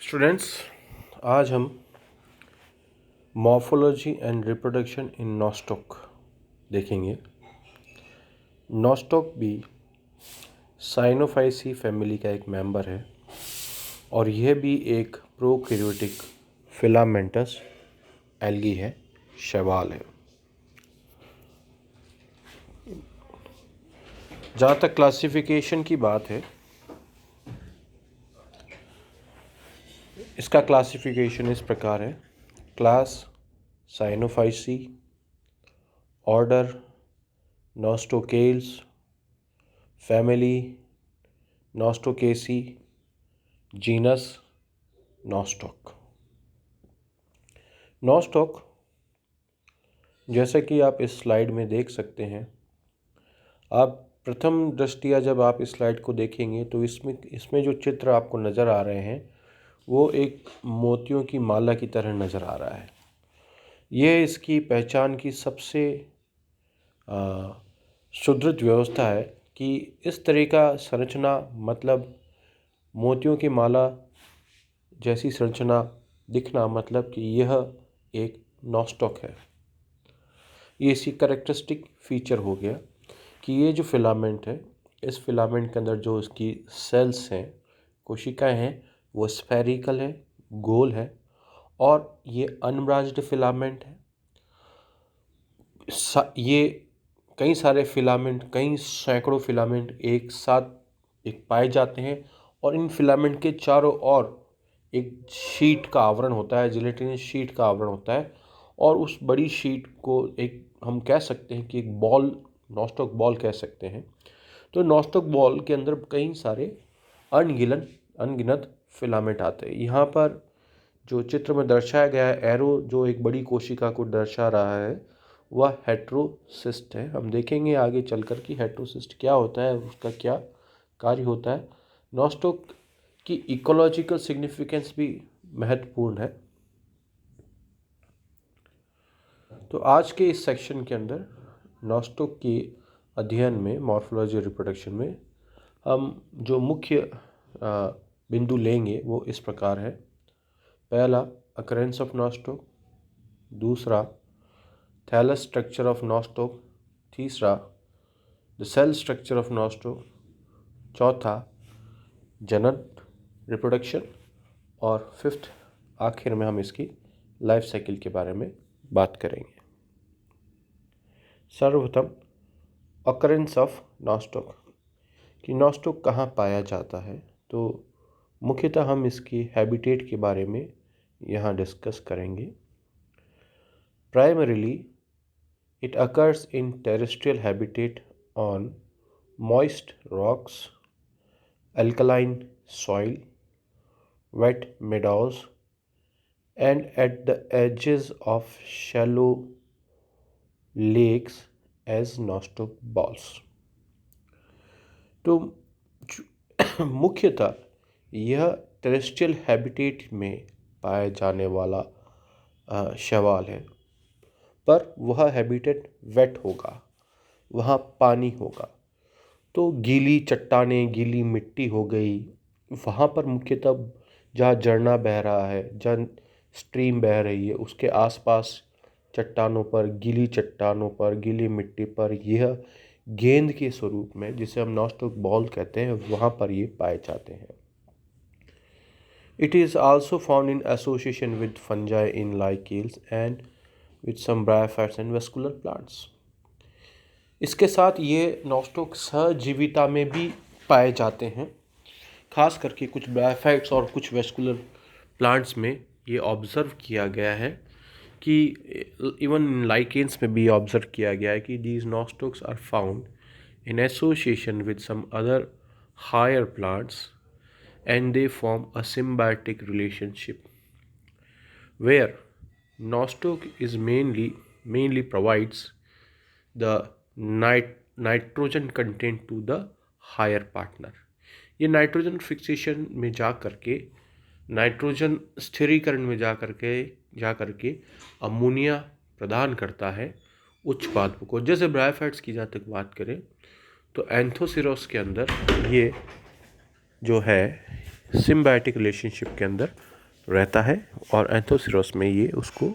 Students, आज हम morphology and reproduction in nostoc देखेंगे। नॉस्टॉक भी साइनोफाइसी फैमिली का एक मेंबर है और यह भी एक प्रोकैरियोटिक फिलामेंटस एल्गी है, शैवाल है। जहाँ तक क्लासिफिकेशन की बात है, इसका क्लासिफिकेशन इस प्रकार है: class Cyanophyceae, order Nostocales, family Nostocaceae, genus Nostoc. Nostoc, जैसा कि आप इस स्लाइड में देख सकते हैं, आप प्रथम दृष्टया जब आप इस स्लाइड को देखेंगे तो इसमें जो चित्र आपको नज़र आ रहे हैं वो एक मोतियों की माला की तरह नज़र आ रहा है। यह इसकी पहचान की सबसे सुदृढ़ व्यवस्था है कि इस तरह का संरचना, मतलब मोतियों की माला जैसी संरचना दिखना, मतलब कि यह एक नॉस्टॉक है। ये इसी करेक्टरिस्टिक फीचर हो गया कि ये जो फिलामेंट है, इस फिलामेंट के अंदर जो इसकी सेल्स हैं, कोशिकाएं हैं, वो स्फेरिकल है, गोल है, और ये अनब्रांच्ड फिलामेंट है। ये कई सारे फिलामेंट, कई सैकड़ों फिलामेंट एक साथ पाए जाते हैं और इन फिलामेंट के चारों ओर एक शीट का आवरण होता है, जिलेटिनस शीट का आवरण होता है, और उस बड़ी शीट को एक हम कह सकते हैं कि एक बॉल, नॉस्टॉक बॉल कह सकते हैं। तो नॉस्टॉक बॉल के अंदर कई सारे अनगिनत फिलामेंट आते हैं। यहाँ पर जो चित्र में दर्शाया गया है, एरो जो एक बड़ी कोशिका को दर्शा रहा है, वह हेट्रोसिस्ट है। हम देखेंगे आगे चलकर कि हेट्रोसिस्ट क्या होता है, उसका क्या कार्य होता है। नॉस्टॉक की इकोलॉजिकल सिग्निफिकेंस भी महत्वपूर्ण है। तो आज के इस सेक्शन के अंदर नॉस्टॉक के अध्ययन में, मॉर्फोलॉजी रिप्रोडक्शन में, हम जो मुख्य बिंदु लेंगे वो इस प्रकार है। पहला, अकरेंस ऑफ नॉस्टॉक। दूसरा, थैलस स्ट्रक्चर ऑफ नॉस्टॉक। तीसरा, the cell structure of Nostoc. चौथा, जनन, रिप्रोडक्शन। और फिफ्थ, आखिर में हम इसकी लाइफ साइकिल के बारे में बात करेंगे। सर्वप्रथम, अकरेंस ऑफ नॉस्टॉक कि नॉस्टॉक कहाँ पाया जाता है। तो मुख्यतः हम इसकी हैबिटेट के बारे में यहाँ डिस्कस करेंगे। Primarily it occurs in terrestrial habitat on moist rocks, alkaline soil, wet meadows, and at the edges of shallow lakes as nostoc balls। तो मुख्यतः यह टेरेस्ट्रियल हैबिटेट में पाया जाने वाला शैवाल है, पर वह हैबिटेट वेट होगा, वहाँ पानी होगा। तो गीली चट्टानें, गीली मिट्टी हो गई, वहाँ पर मुख्यतः जहाँ झरना बह रहा है, जहाँ स्ट्रीम बह रही है, उसके आसपास चट्टानों पर, गीली चट्टानों पर, गीली मिट्टी पर यह गेंद के स्वरूप में, जिसे हम नॉस्टॉक बॉल कहते हैं, वहाँ पर ये पाए जाते हैं। It is also found in association with fungi in lichens and with some bryophytes and vascular plants. इसके साथ ये नॉस्टॉक सहजीविता में भी पाए जाते हैं, खास करके कुछ ब्रायोफाइट्स और कुछ वेस्कुलर प्लांट्स में ये ऑब्ज़र्व किया गया है कि इवन लाइकेन्स में भी ऑब्ज़र्व किया गया है कि these nostocs are found in association with some other higher plants and they form a symbiotic relationship where nostoc is mainly provides the nitrogen content to the higher partner. ये nitrogen fixation में जा करके, nitrogen स्थिरीकरण में जा करके ammonia प्रदान करता है उच्च पादपों को। जैसे ब्रायोफाइट्स की जहाँ तक बात करें तो एंथोसिरोस के अंदर ये जो है सिम्बायोटिक रिलेशनशिप के अंदर रहता है और एंथोसिरोस में ये उसको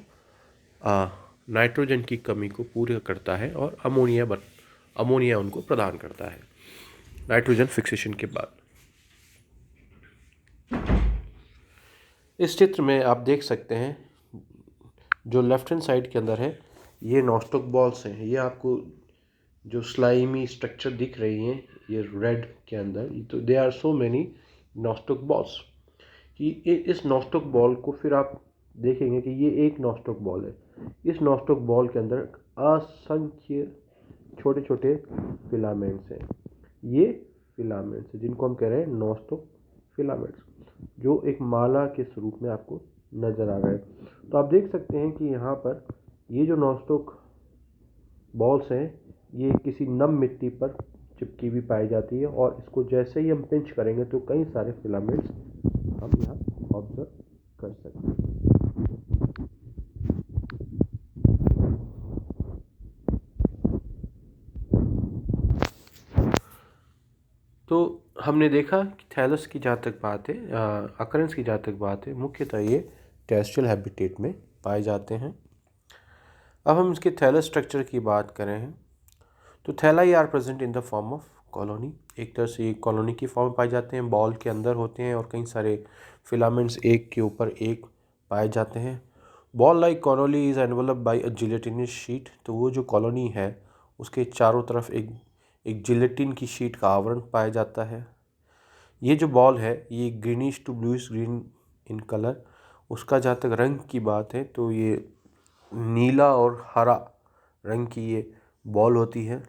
नाइट्रोजन की कमी को पूरा करता है और अमोनिया उनको प्रदान करता है नाइट्रोजन फिक्सेशन के बाद। इस चित्र में आप देख सकते हैं जो लेफ्ट हैंड साइड के अंदर है ये नॉस्टॉक बॉल्स हैं। ये आपको जो स्लाइमी स्ट्रक्चर दिख रही हैं ये रेड के अंदर, तो they are so many Nostoc balls कि इस नॉस्टॉक बॉल को फिर आप देखेंगे कि ये एक नॉस्टॉक बॉल है। इस नॉस्टॉक बॉल के अंदर असंख्य छोटे छोटे फिलामेंट्स हैं। ये फिलामेंट्स जिनको हम कह रहे हैं नॉस्टॉक फिलामेंट्स, जो एक माला के स्वरूप में आपको नज़र आ रहा है। तो आप देख सकते हैं कि यहाँ पर ये जो नॉस्टॉक बॉल्स हैं ये किसी नम मिट्टी पर चिपकी भी पाई जाती है और इसको जैसे ही हम पिंच करेंगे तो कई सारे फिलामेंट्स हम यहाँ ऑब्जर्व कर सकते हैं। तो हमने देखा कि थैलस की जहाँ तक बात है, अकरेंस की जहाँ तक बात है, मुख्यतः ये टेरेस्ट्रियल हैबिटेट में पाए जाते हैं। अब हम इसके थैलस स्ट्रक्चर की बात करें तो thalli are present in the form of colony. एक तरह से कॉलोनी की फॉर्म पाए जाते हैं, बॉल के अंदर होते हैं और कई सारे फिलामेंट्स एक के ऊपर एक पाए जाते हैं। Ball like colony is envelop by a gelatinous sheet. तो वो जो कॉलोनी है उसके चारों तरफ एक जिलेटिन की शीट का आवरण पाया जाता है। ये जो बॉल है ये greenish to bluish green in colour. उसका जहाँ तक रंग की बात है तो ये नीला और हरा रंग की ये बॉल होती है।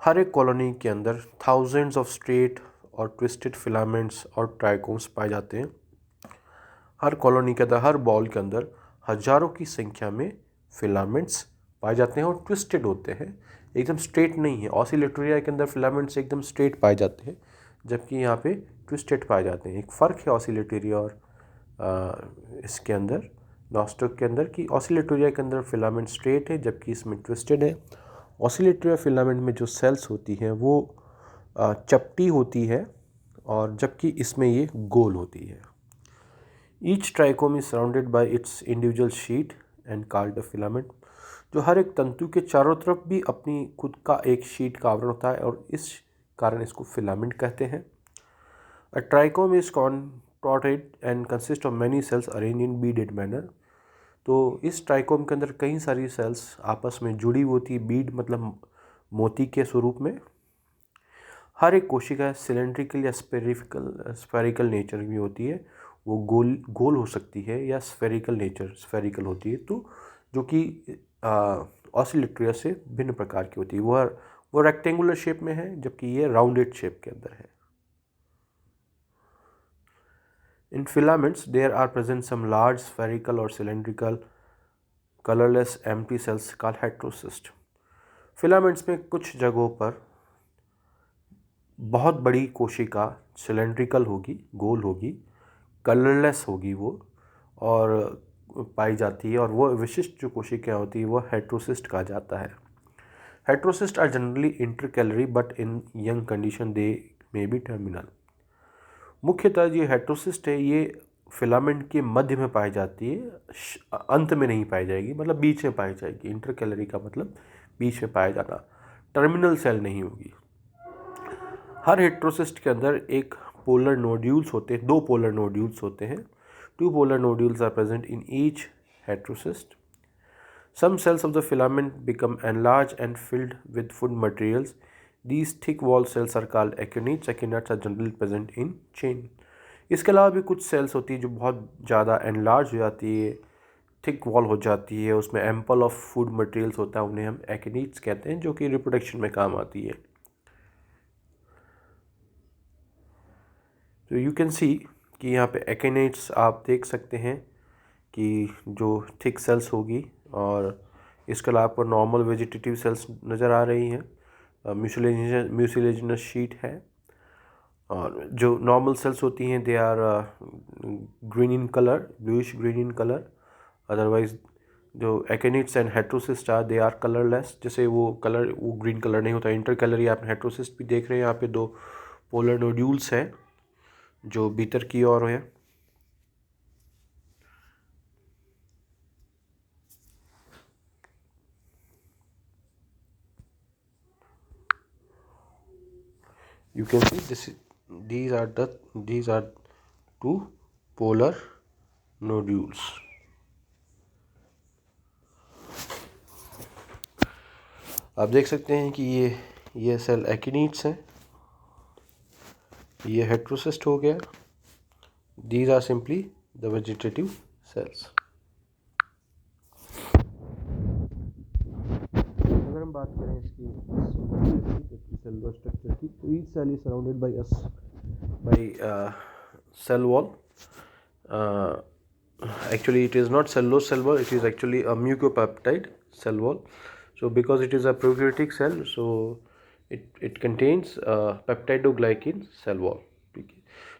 हर एक कॉलोनी के अंदर थाउजेंड्स ऑफ स्ट्रेट और ट्विस्टेड फिलामेंट्स और ट्राइकोम्स पाए जाते हैं। हर कॉलोनी के अंदर, हर बॉल के अंदर हजारों की संख्या में फिलामेंट्स पाए जाते हैं और ट्विस्टेड होते हैं, एकदम स्ट्रेट नहीं है। ऑसिलेटोरिया के अंदर फिलामेंट्स एकदम स्ट्रेट पाए जाते हैं जबकि यहाँ पे ट्विस्टेड पाए जाते हैं। एक फ़र्क है ऑसिलेटोरिया और इसके अंदर नॉस्टॉक के अंदर कि ऑसिलेटोरिया के अंदर फिलामेंट स्ट्रेट है जबकि इसमें ट्विस्टेड है। ऑसिलेटोरिया फिलामेंट में जो सेल्स होती हैं वो चपटी होती है और जबकि इसमें ये गोल होती है। Each trichome is surrounded by it's individual sheet and called a filament. जो हर एक तंतु के चारों तरफ भी अपनी खुद का एक शीट का आवरण होता है और इस कारण इसको फिलामेंट कहते हैं। A trichome is contorted and consist of many cells arrange in beaded manner. तो इस ट्राइकोम के अंदर कई सारी सेल्स आपस में जुड़ी होती है। बीड मतलब मोती के स्वरूप में। हर एक कोशिका सिलेंड्रिकल या स्फेरिकल नेचर की होती है। वो गोल हो सकती है या स्फेरिकल होती है, तो जो कि ऑसिलेटोरिया से भिन्न प्रकार की होती है। वो रेक्टेंगुलर शेप में है जबकि ये राउंडेड शेप के अंदर है। In filaments, there are present some large spherical or cylindrical colorless empty cells called heterocyst. Filaments में कुछ जगहों पर बहुत बड़ी कोशिका सिलेंड्रिकल होगी, गोल होगी, कलरलेस होगी वो और पाई जाती है और वो विशिष्ट जो कोशिकाएं होती है वो हेट्रोसिस्ट कहा जाता है। Heterocyst are generally intercalary but in young condition they may be terminal. मुख्यतः ये हेट्रोसिस्ट है ये फिलामेंट के मध्य में पाई जाती है, अंत में नहीं पाई जाएगी, मतलब बीच में पाई जाएगी। इंटरकैलरी का मतलब बीच में पाया जाना, टर्मिनल सेल नहीं होगी। हर हेट्रोसिस्ट के अंदर एक पोलर नोड्यूल्स होते हैं, दो पोलर नोड्यूल्स होते हैं। Two polar nodules are present in each heterocyst. Some cells of the filament become enlarged and filled with food materials. These thick wall cells are called akinets. Akinets are generally present in chain. इसके अलावा भी कुछ sales होती है जो बहुत ज़्यादा enlarge हो जाती है, थिक वॉल हो जाती है, उसमें एम्पल ऑफ फूड मटेरियल्स होता है, उन्हें हम एकिनीट्स कहते हैं, जो कि रिप्रोडक्शन में काम आती है। तो यू कैन सी कि यहाँ पे एकिनेट्स आप देख सकते हैं कि जो थिक सेल्स होगी और इसके अलावा आपको नॉर्मल वेजिटेटिव सेल्स नज़र आ रही हैं। म्यूसिलेजिनस शीट है और जो नॉर्मल सेल्स होती हैं they are green in colour, bluish green in colour. Otherwise जो akinetes and heterocyst are they are colourless, जैसे वो ग्रीन कलर नहीं होता। इंटर कलर आप हेट्रोसिस्ट भी देख रहे हैं, यहाँ पे दो पोलर नोड्यूल्स हैं जो भीतर की ओर है। You can see these are two polar nodules. आप देख सकते हैं कि ये सेल एकिनीड्स हैं, ये हेट्रोसिस्ट हो गया. These are simply the vegetative cells. अगर हम बात करें इसकी सेलुलर स्ट्रक्चर की, तो each cell is surrounded by cell wall. Actually it is not cellulose cell wall, it is actually a mucopeptide cell wall. So because it is a prokaryotic cell, so it contains peptidoglycan cell wall.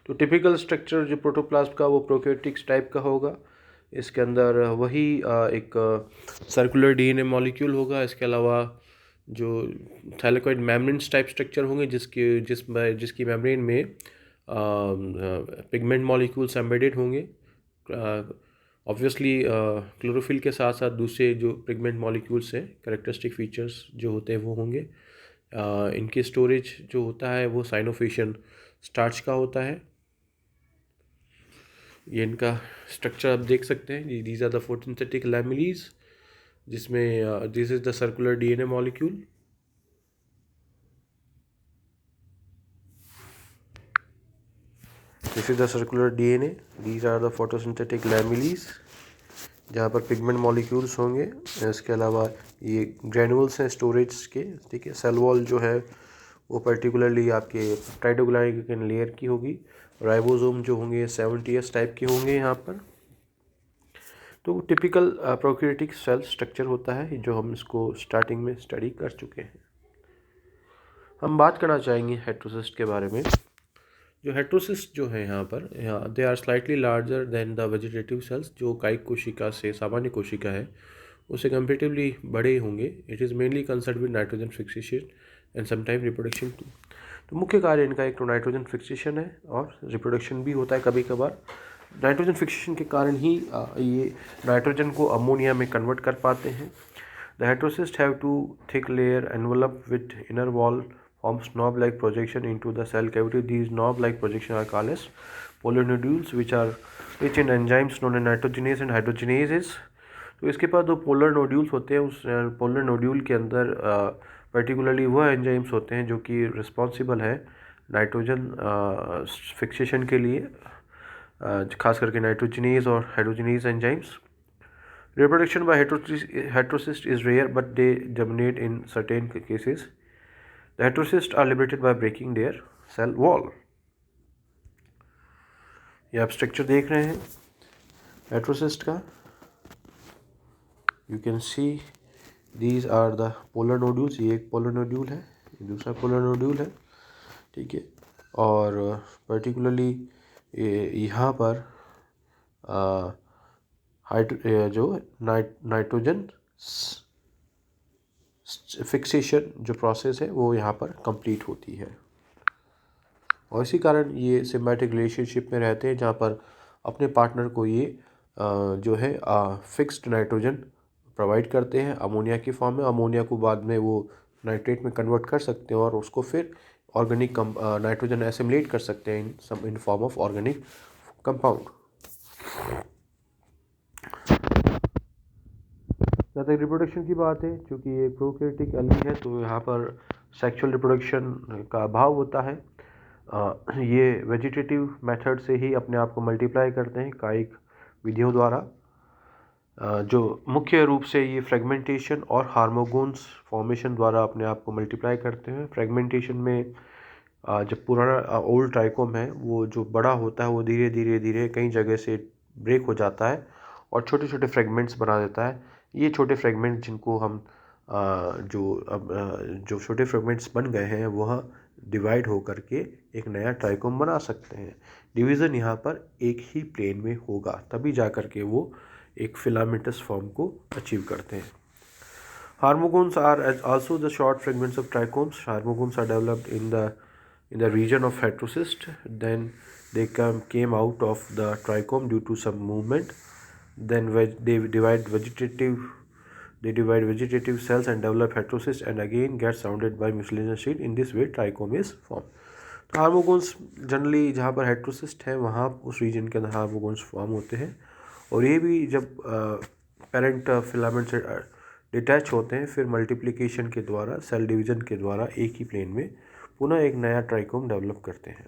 तो typical structure जो protoplast का वो prokaryotics type का होगा. इसके अंदर वही एक सर्कुलर डीएनए मॉलिक्यूल होगा. इसके अलावा जो थैलेकॉइड मेम्ब्रेन्स टाइप स्ट्रक्चर होंगे जिसकी मेम्ब्रेन में पिगमेंट मॉलिक्यूल्स एम्बेडेड होंगे. ऑब्वियसली क्लोरोफिल के साथ साथ दूसरे जो पिगमेंट मॉलिक्यूल्स हैं, कैरेक्टरिस्टिक फीचर्स जो होते हैं वो होंगे. इनकी स्टोरेज जो होता है वो साइनोफिशियन स्टार्च का होता है. ये इनका स्ट्रक्चर आप देख सकते हैं. These are the photosynthetic lamellae, जिसमें this is the circular DNA molecule. This is the circular DNA. These are the photosynthetic lamellae जहाँ पर पिगमेंट मॉलिक्यूल्स होंगे. इसके अलावा ये ग्रेनुल्स हैं स्टोरेज के. ठीक है. सेल वॉल जो है वो पर्टिकुलरली आपके पेप्टाइडोग्लाइकन लेयर की होगी. राइबोसोम जो होंगे 70s टाइप के होंगे यहाँ पर. तो टिपिकल प्रोकैरियोटिक सेल स्ट्रक्चर होता है जो हम इसको स्टार्टिंग में स्टडी कर चुके हैं. हम बात करना चाहेंगे हेट्रोसिस्ट के बारे में. जो हेट्रोसिस्ट जो है यहाँ पर, they are slightly larger than the vegetative cells. जो कायिक कोशिका से सामान्य कोशिका है उससे कंपेरेटिवली बड़े होंगे. It is mainly concern with nitrogen fixation and sometime reproduction too. तो मुख्य कार्य इनका एक तो नाइट्रोजन फिक्सेशन है और रिप्रोडक्शन भी होता है कभी कभार. नाइट्रोजन फिक्सेशन के कारण ही ये नाइट्रोजन को अमोनिया में कन्वर्ट कर पाते हैं. The heterocyst have two thick layer envelop with inner wall forms knob-like projection into the cell cavity. These knob-like projections are called as polar nodules, which are rich in enzymes known as nitrogenase and hydrogenases. तो इसके पास दो polar nodules होते हैं. उस polar nodule के अंदर particularly वह enzymes होते हैं जो कि रिस्पॉन्सिबल है नाइट्रोजन फिक्सेशन के लिए, खास करके नाइट्रोजिनेज और hydrogenase enzymes. Reproduction by heterocyst is rare but they germinate in certain cases. The heterocysts are liberated by breaking their cell wall. ये आप स्ट्रक्चर देख रहे हैं हेट्रोसिस्ट का. You can see these are the polar nodules. ये एक polar nodule है, ये दूसरा पोलर नोड्यूल है. ठीक है. और पर्टिकुलरली यहाँ पर जो नाइट्रोजन फिक्सेशन जो प्रोसेस है वो यहाँ पर कंप्लीट होती है. और इसी कारण ये सिम्बायोटिक रिलेशनशिप में रहते हैं जहाँ पर अपने पार्टनर को ये जो है फिक्स्ड नाइट्रोजन प्रोवाइड करते हैं अमोनिया की फॉर्म में. अमोनिया को बाद में वो नाइट्रेट में कन्वर्ट कर सकते हैं और उसको फिर ऑर्गेनिक नाइट्रोजन एसिमुलेट कर सकते हैं in form of organic compound. जहाँ तक रिप्रोडक्शन की बात है, चूँकि ये प्रोकैरियोटिक एली है तो यहाँ पर सेक्सुअल रिप्रोडक्शन का अभाव होता है. ये वेजिटेटिव मेथड से ही अपने आप को मल्टीप्लाई करते हैं कायिक विधियों द्वारा. जो मुख्य रूप से ये फ्रेगमेंटेशन और हार्मोगोन्स फॉर्मेशन द्वारा अपने आप को मल्टीप्लाई करते हैं. फ्रेगमेंटेशन में जब पुराना ओल्ड ट्राइकोम है वो जो बड़ा होता है वो धीरे धीरे धीरे कई जगह से ब्रेक हो जाता है और छोटे छोटे फ्रेगमेंट्स बना देता है. ये छोटे फ्रेगमेंट जिनको हम जो छोटे फ्रेगमेंट्स बन गए हैं वह डिवाइड हो करके एक नया ट्राइकोम बना सकते हैं. डिवीज़न यहाँ पर एक ही प्लेन में होगा तभी जा कर के वो एक फिलामेंटस फॉर्म को अचीव करते हैं. Hormogones are also the short fragments of trichomes. Hormogones are developed in the region of heterocyst. Then they came out of the trichome due to some movement. Then they divide vegetative cells and develop heterocyst and again get surrounded by mucilage sheet. In this way trichome is formed. Hormogones generally जहाँ पर heterocyst है वहाँ उस reason के अंदर हार्मोगोन्स form होते हैं, और ये भी जब पेरेंट फिलामेंट से डिटैच होते हैं फिर मल्टीप्लिकेशन के द्वारा, सेल डिवीज़न के द्वारा एक ही प्लेन में पुनः एक नया ट्राइकोम डेवलप करते हैं।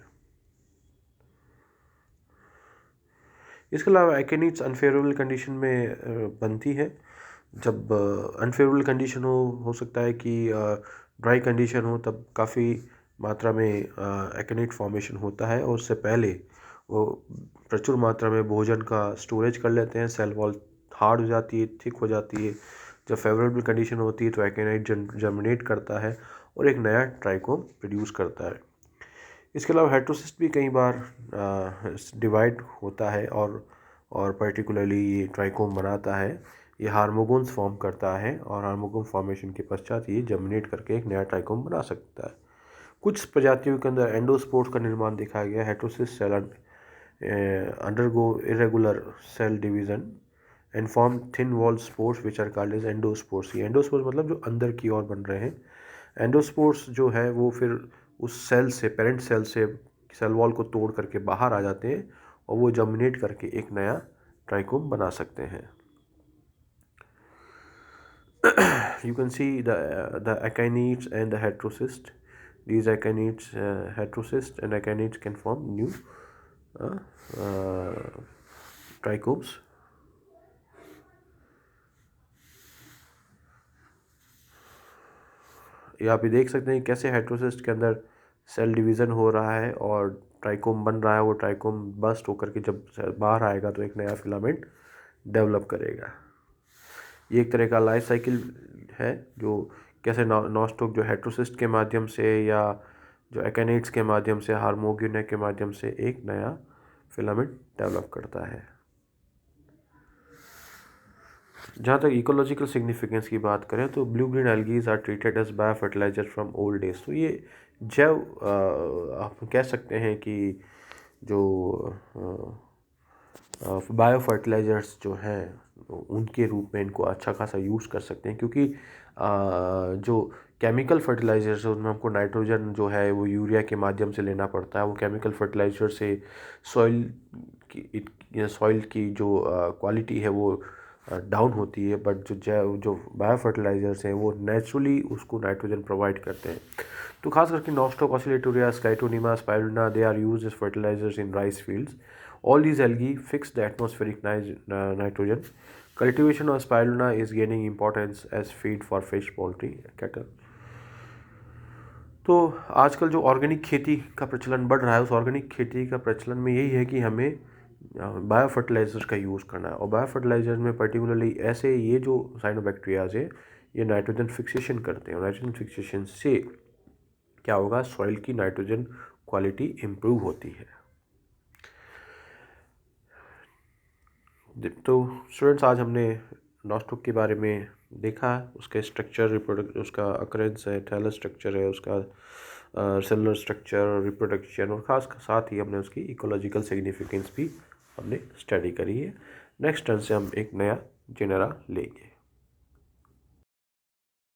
इसके अलावा एकेनीड्स अनफेवरेबल कंडीशन में बनती है। जब अनफेवरेबल कंडीशन हो सकता है कि ड्राई कंडीशन हो, तब काफ़ी मात्रा में एकेनीड फॉर्मेशन होता है, और उससे पहले वो प्रचुर मात्रा में भोजन का स्टोरेज कर लेते हैं, सेल वॉल हार्ड हो जाती है, थिक हो जाती है। जब फेवरेबल कंडीशन होती है तो एकेनाइड जर्मिनेट करता है और एक नया ट्राइकोम प्रोड्यूस करता है। इसके अलावा हेट्रोसिस्ट भी कई बार डिवाइड होता है और पर्टिकुलरली ये ट्राइकोम बनाता है। ये हार्मोगोन्स फॉर्म करता है और हार्मोगोन फॉर्मेशन के पश्चात ये जर्मिनेट करके एक नया ट्राइकोम बना सकता है। कुछ प्रजातियों के अंदर एंडोस्पोर्स का निर्माण देखा गया। Heterocyst cell undergo irregular cell division and form thin wall spores which are called as endospores. ये एंडोस्पोर्स मतलब जो अंदर की ओर बन रहे हैं। एंडोस्पोर्स जो है वो फिर उस सेल से, पेरेंट सेल से, सेल वॉल को तोड़ करके बाहर आ जाते हैं और वो जर्मिनेट करके एक नया ट्राइकोम बना सकते हैं। You can see the acinids and the heterocyst. These acinids, heterocyst and acinids can form new trichomes. ये आप ये देख सकते हैं कैसे हेट्रोसिस्ट के अंदर सेल डिवीज़न हो रहा है और ट्राइकोम बन रहा है। वो ट्राइकोम बस्ट होकर के जब बाहर आएगा तो एक नया फिलामेंट डेवलप करेगा। ये एक तरह का लाइफ साइकिल है, जो कैसे नॉस्टोक जो हेट्रोसिस्ट के माध्यम से या जो एकेनेट्स के माध्यम से, हार्मोगिने के माध्यम से एक नया फिलामेंट डेवलप करता है। जहाँ तक इकोलॉजिकल सिग्निफिकेंस की बात करें तो blue green algaes are treated as biofertiliser from old days. तो ये जैव आप कह सकते हैं कि जो बायो फर्टिलाइजर्स जो हैं उनके रूप में इनको अच्छा खासा यूज़ कर सकते हैं, क्योंकि जो केमिकल फर्टिलाइजर्स है उनमें हमको नाइट्रोजन जो है वो यूरिया के माध्यम से लेना पड़ता है। वो केमिकल फर्टिलाइजर से सॉइल की जो क्वालिटी है वो डाउन होती है, बट जो बायो फर्टिलाइजर्स हैं वो नेचुरली उसको नाइट्रोजन प्रोवाइड करते हैं। तो खास करके Nostoc Oscillatoria, Scytonema, Spirulina, they are used as fertilisers in rice fields. All these algae fix the atmospheric nitrogen. Cultivation of spirulina is gaining importance as feed for fish, poultry, cattle. तो आजकल जो organic खेती का प्रचलन बढ़ रहा है, उस ऑर्गेनिक खेती का प्रचलन में यही है कि हमें बायो फर्टिलाइजर्स का यूज़ करना है। और बायो फर्टिलाइजर्स में पर्टिकुलरली ऐसे ये जो साइनोबैक्टीरियाज है ये नाइट्रोजन फिक्सेशन करते हैं, और नाइट्रोजन फिक्सेशन से क्या होगा, सॉइल की नाइट्रोजन क्वालिटी इम्प्रूव होती है। तो स्टूडेंट्स, आज हमने नॉस्टोक के बारे में देखा, उसके स्ट्रक्चर, उसका अकरेंस है, थैलस स्ट्रक्चर है, उसका सेलुलर स्ट्रक्चर, रिप्रोडक्शन, और ख़ास साथ ही हमने उसकी इकोलॉजिकल सिग्निफिकेंस भी हमने स्टडी करी है। नेक्स्ट टर्न से हम एक नया जेनेरा लेंगे।